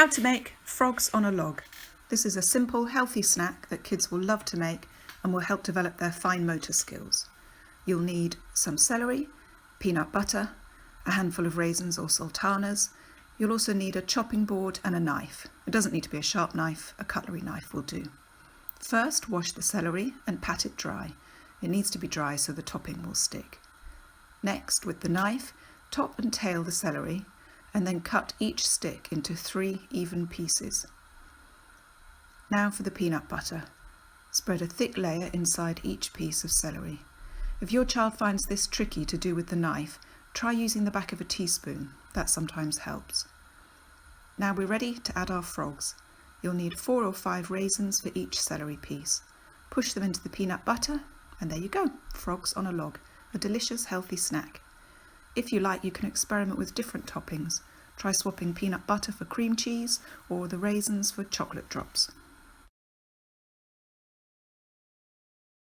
How to make frogs on a log. This is a simple, healthy snack that kids will love to make and will help develop their fine motor skills. You'll need some celery, peanut butter, a handful of raisins or sultanas. You'll also need a chopping board and a knife. It doesn't need to be a sharp knife, a cutlery knife will do. First, wash the celery and pat it dry. It needs to be dry so the topping will stick. Next, with the knife, top and tail the celery and then cut each stick into 3 even pieces. Now for the peanut butter. Spread a thick layer inside each piece of celery. If your child finds this tricky to do with the knife, try using the back of a teaspoon. That sometimes helps. Now we're ready to add our frogs. You'll need 4 or 5 raisins for each celery piece. Push them into the peanut butter and there you go, frogs on a log, a delicious healthy snack. If you like, you can experiment with different toppings. Try swapping peanut butter for cream cheese or the raisins for chocolate drops.